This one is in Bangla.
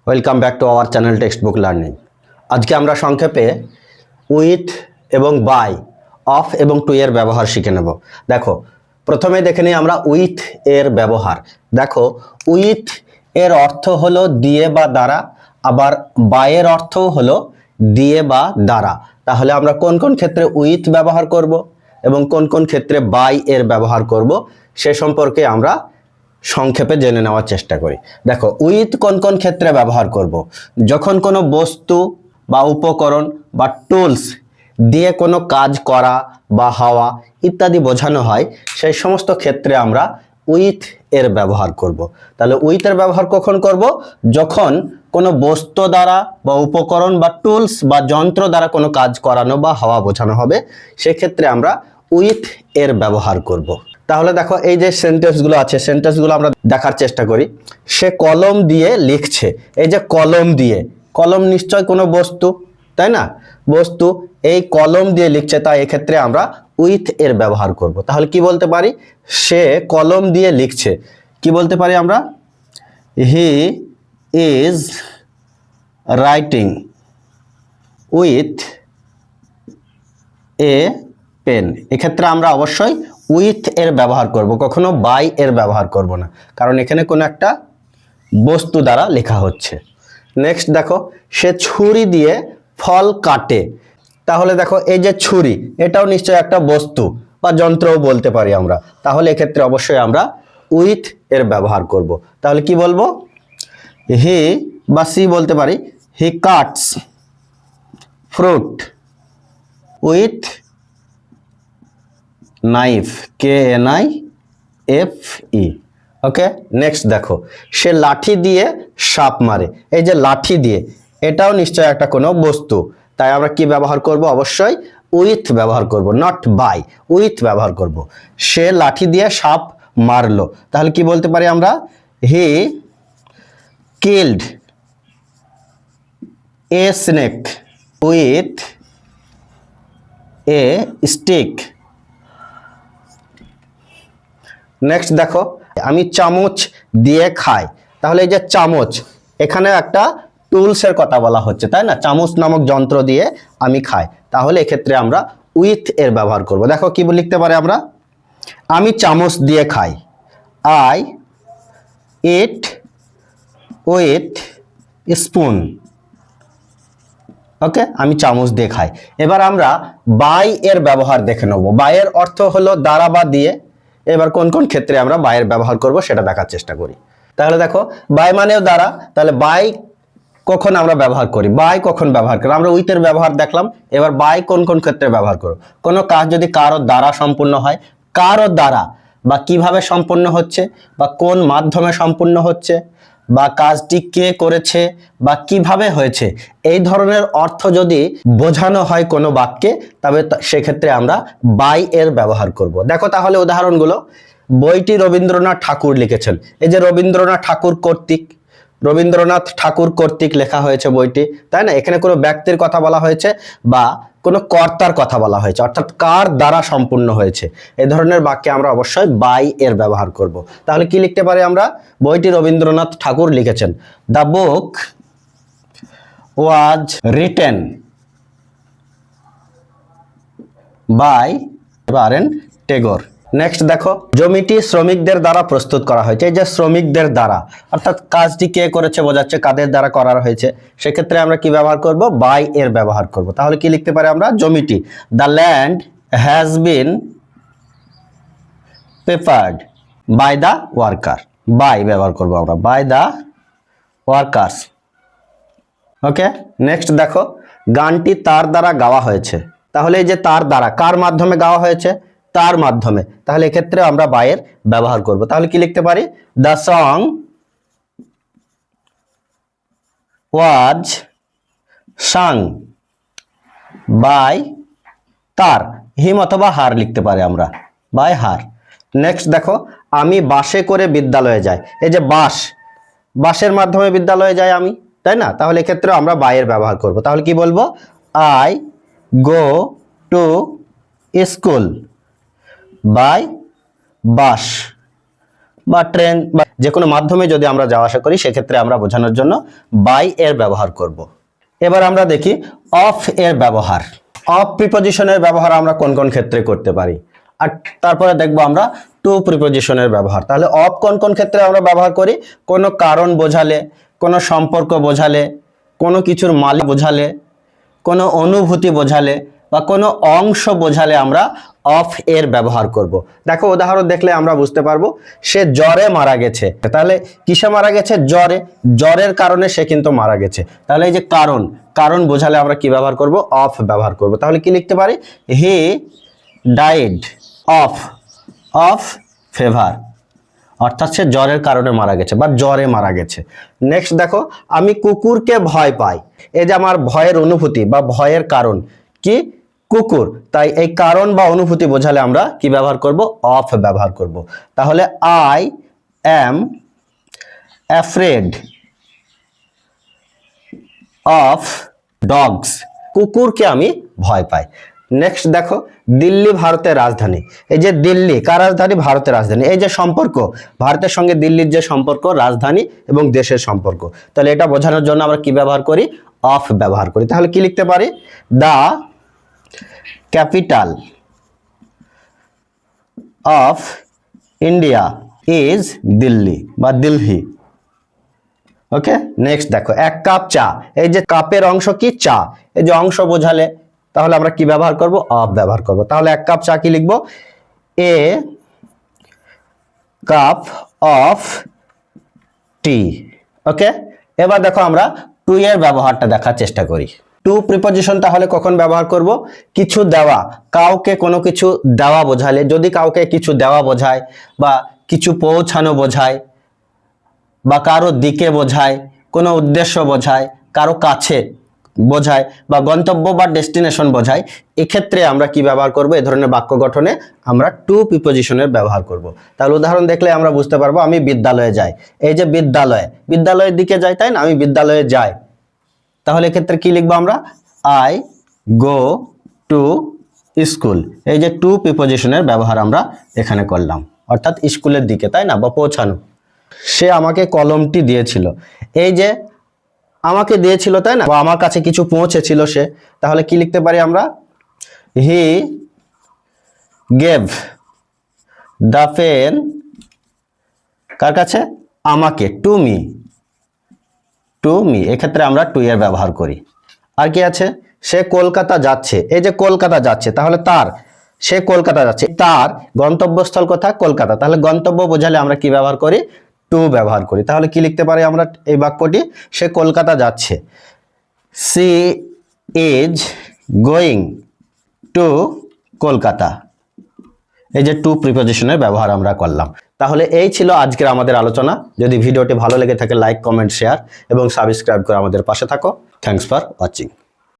Welcome back to our channel text book learning. আজকে আমরা সংক্ষেপে উইথ এবং বাই, অফ এবং টু এর ব্যবহার শিখে নেব। দেখো, প্রথমে দেখে নিই আমরা উইথ এর ব্যবহার। দেখো, উইথ এর অর্থ হলো দিয়ে বা দ্বারা, আবার বাইয়ের অর্থও হলো দিয়ে বা দ্বারা। তাহলে আমরা কোন কোন ক্ষেত্রে উইথ ব্যবহার করব এবং কোন কোন ক্ষেত্রে বাই এর ব্যবহার করব সে সম্পর্কে আমরা সংক্ষেপে জেনে নেওয়ার চেষ্টা করি। দেখো, উইথ কোন কোন ক্ষেত্রে ব্যবহার করব, যখন কোনো বস্তু বা উপকরণ বা টুলস দিয়ে কোনো কাজ করা বা হওয়া ইত্যাদি বোঝানো হয়, সেই সমস্ত ক্ষেত্রে আমরা উইথ এর ব্যবহার করব। তাহলে উইথ এর ব্যবহার কখন করব? যখন কোনো বস্তু দ্বারা বা উপকরণ বা টুলস বা যন্ত্র দ্বারা কোনো কাজ করানো বা হওয়া বোঝানো হবে, সেক্ষেত্রে আমরা উইথ এর ব্যবহার করব। তাহলে দেখো, এই যে সেন্টেন্সগুলো আছে, সেন্টেন্সগুলো আমরা দেখার চেষ্টা করি। সে কলম দিয়ে লিখছে। এই যে কলম দিয়ে, কলম নিশ্চয় কোনো বস্তু, তাই না? বস্তু, এই কলম দিয়ে লিখছে, তাই এক্ষেত্রে আমরা উইথ এর ব্যবহার করব। তাহলে কি বলতে পারি? সে কলম দিয়ে লিখছে। কি বলতে পারি আমরা? He is writing with a pen. এক্ষেত্রে আমরা অবশ্যই উইথ এর ব্যবহার করব, কখনো বাই এর ব্যবহার করব না, কারণ এখানে কোনো একটা বস্তু দ্বারা লেখা হচ্ছে। নেক্সট দেখো, সে ছুরি দিয়ে ফল কাটে। তাহলে দেখো, এই যে ছুরি, এটাও নিশ্চয়ই একটা বস্তু বা যন্ত্রও বলতে পারি আমরা। তাহলে এক্ষেত্রে অবশ্যই আমরা উইথ এর ব্যবহার করব। তাহলে কি বলবো? হি বা সি বলতে পারি, he cuts fruit with knife, KNIFE। Okay, next দেখো, সে লাঠি দিয়ে সাপ মারে। এই যে লাঠি দিয়ে, এটাও নিশ্চয় একটা কোনো বস্তু, তাই আমরা কি ব্যবহার করব? অবশ্যই উইথ ব্যবহার করব, নট বাই, উইথ ব্যবহার করব। সে লাঠি দিয়ে সাপ মারলো। তাহলে কি বলতে পারি আমরা? He killed a snake with a stick. Next দেখো, আমি চামচ দিয়ে খাই। তাহলে এই যে চামচ, এখানে একটা টুলসের কথা বলা হচ্ছে, তাই না? চামচ নামক যন্ত্র দিয়ে আমি খাই। তাহলে এক্ষেত্রে আমরা উইথ এর ব্যবহার করব। দেখো, কি লিখতে পারি আমরা? আমি চামচ দিয়ে খাই। I eat with spoon. Okay, আমি চামচ দিয়ে খাই। এবার আমরা বাই এর ব্যবহার দেখে নেব। বাইয়ের অর্থ হলো দ্বারা বা দিয়ে। এবার কোন কোন ক্ষেত্রে আমরা বাইয়ের ব্যবহার করব সেটা দেখার চেষ্টা করি। তাহলে দেখো, বাই মানেও দ্বারা। তাহলে বাই কখন আমরা ব্যবহার করি, বাই কখন ব্যবহার করি? আমরা উইথের ব্যবহার দেখলাম। এবার বাই কোন কোন ক্ষেত্রে ব্যবহার করব? কোনো কাজ যদি কারো দ্বারা সম্পূর্ণ হয়, কারো দ্বারা বা কিভাবে সম্পন্ন হচ্ছে বা কোন মাধ্যমে সম্পূর্ণ হচ্ছে বা কাজটি কে করেছে বা কিভাবে হয়েছে, এই ধরনের অর্থ যদি বোঝানো হয় কোনো বাক্যে, তবে সেক্ষেত্রে আমরা বাই এর ব্যবহার করব। দেখো তাহলে উদাহরণগুলো। বইটি রবীন্দ্রনাথ ঠাকুর লিখেছেন। এই যে রবীন্দ্রনাথ ঠাকুর কর্তৃক লেখা হয়েছে বইটি, তাই না? এখানে কোনো ব্যক্তির কথা বলা হয়েছে বা কোনো কর্তার কথা বলা হয়েছে, অর্থাৎ কার দ্বারা সম্পূর্ণ হয়েছে। এই ধরনের বাক্যে আমরা অবশ্যই বাই এর ব্যবহার করব। তাহলে কি লিখতে পারি আমরা? বইটি রবীন্দ্রনাথ ঠাকুর লিখেছেন। The book was written by RN Tagore. Next দেখো, জমিটি শ্রমিকদের দ্বারা প্রস্তুত করা হয়েছে। এই যে শ্রমিকদের দ্বারা, অর্থাৎ কাজটি কে করেছে বোঝাচ্ছে, কাদের দ্বারা করা হয়েছে। সেক্ষেত্রে আমরা কি ব্যবহার করব? বাই এর ব্যবহার করব। তাহলে কি লিখতে পারি আমরা? জমিটি, the land has been prepared by the worker. By ব্যবহার করব আমরা, by the workers. Okay, next দেখো, গানটি তার দ্বারা গাওয়া হয়েছে। তাহলে এই যে তার দ্বারা, কার মাধ্যমে গাওয়া হয়েছে? তার মাধ্যমে। তাহলে এক্ষেত্রে আমরা বাইয়ের ব্যবহার করব। তাহলে কি লিখতে পারি? The song was sung by তার, হিম অথবা হার লিখতে পারি আমরা, বাই হার। নেক্সট দেখো, আমি বাসে করে বিদ্যালয়ে যাই। এই যে বাসের মাধ্যমে বিদ্যালয়ে যাই আমি, তাই না? তাহলে এক্ষেত্রে আমরা বাইয়ের ব্যবহার করব। তাহলে কি বলবো? I go to school by bus. বা ট্রেন বা যে কোনো মাধ্যমে যদি আমরা যাওয়া আসা করি সেক্ষেত্রে আমরা বোঝানোর জন্য বাই এর ব্যবহার করব। এবার আমরা দেখি অফ এর ব্যবহার। অফ প্রিপজিশনের ব্যবহার আমরা কোন কোন ক্ষেত্রে করতে পারি, আর তারপরে দেখবো আমরা টু প্রিপজিশনের ব্যবহার। তাহলে অফ কোন কোন ক্ষেত্রে আমরা ব্যবহার করি? কোনো কারণ বোঝালে, কোনো সম্পর্ক বোঝালে, কোনো কিছুর মালিক বোঝালে, কোনো অনুভূতি বোঝালে বা কোনো অংশ বোঝালে আমরা অফ এর ব্যবহার করব। দেখো উদাহরণ দেখলে আমরা বুঝতে পারবো, সে জ্বরে মারা গেছে। তাহলে কিসে মারা গেছে? জ্বরে। জ্বরের কারণে সে কিন্তু মারা গেছে। তাহলে এই যে কারণ, কারণ বোঝালে আমরা কি ব্যবহার করব? অফ ব্যবহার করব। তাহলে কি লিখতে পারি? হি ডাইড অফ ফিভার, অর্থাৎ সে জ্বরের কারণে মারা গেছে বা জ্বরে মারা গেছে। নেক্সট দেখো, আমি কুকুরকে ভয় পাই। এই যে আমার ভয়ের অনুভূতি বা ভয়ের কারণ কি? কুকুর। তাই এই কারণ বা অনুভূতি বোঝালে আমরা কি ব্যবহার করব? অফ ব্যবহার করব। তাহলে I am afraid of dogs, কুকুরকে আমি ভয় পাই। নেক্সট দেখো, দিল্লি ভারতের রাজধানী। এই যে দিল্লি কার রাজধানী? ভারতের রাজধানী। এই যে সম্পর্ক, ভারতের সঙ্গে দিল্লির যে সম্পর্ক, রাজধানী এবং দেশের সম্পর্ক, তাহলে এটা বোঝানোর জন্য আমরা কি ব্যবহার করি? অফ ব্যবহার করি। তাহলে কি লিখতে পারি? The capital of India is Delhi বা দিল্লি। ওকে, নেক্সট দেখো, এক কাপ চা। এই যে কাপের অংশ কি? চা। এই যে অংশ বোঝালে তাহলে আমরা কি ব্যবহার করব? অফ ব্যবহার করব। তাহলে এক কাপ চা কি লিখব? এ কাপ অফ টি। ওকে, এবার দেখো আমরা টু এর ব্যবহারটা দেখার চেষ্টা করি। টু প্রিপজিশন তাহলে কখন ব্যবহার করব? কিছু দেওয়া, কাউকে কোনো কিছু দেওয়া বোঝালে, যদি কাউকে কিছু দেওয়া বোঝায় বা কিছু পৌঁছানো বোঝায় বা কারো দিকে বোঝায়, কোনো উদ্দেশ্য বোঝায়, কারো কাছে বোঝায় বা গন্তব্য বা ডেস্টিনেশন বোঝায়, এক্ষেত্রে আমরা কি ব্যবহার করব? এই ধরনের বাক্য গঠনে আমরা টু প্রিপজিশনের ব্যবহার করব। তাহলে উদাহরণ দেখলে আমরা বুঝতে পারবো, আমি বিদ্যালয়ে যাই। এই যে বিদ্যালয়, বিদ্যালয়ের দিকে যাই, তাই না? আমি বিদ্যালয়ে যাই। তাহলে এক্ষেত্রে কি লিখবো আমরা? I go to school. এই যে টু প্রিপজিশনের ব্যবহার আমরা এখানে করলাম, অর্থাৎ স্কুলের দিকে, তাই না? বা পৌঁছানো। সে আমাকে কলমটি দিয়েছিল। এই যে আমাকে দিয়েছিল, তাই না? বা আমার কাছে কিছু পৌঁছেছিল সে। তাহলে কি লিখতে পারি আমরা? হি গেভ দ্য পেন কার কাছে? আমাকে, টু মি। টু মি, এক্ষেত্রে আমরা টু এর ব্যবহার করি। আর কি আছে? সে কলকাতা যাচ্ছে। এই যে কলকাতা যাচ্ছে, তাহলে তার, সে কলকাতা যাচ্ছে, তার গন্তব্যস্থল কোথায়? কলকাতা। তাহলে গন্তব্য বোঝালে আমরা কি ব্যবহার করি? টু ব্যবহার করি। তাহলে কি লিখতে পারি আমরা এই বাক্যটি? সে কলকাতা যাচ্ছে। She is going to Kolkata. এই যে টু প্রিপজিশনের ব্যবহার আমরা করলাম। তাহলে এই ছিল আজকের আমাদের আলোচনা। যদি ভিডিওটি ভালো লেগে থাকে লাইক, কমেন্ট, শেয়ার এবং সাবস্ক্রাইব করে আমাদের পাশে থাকো। Thanks for watching.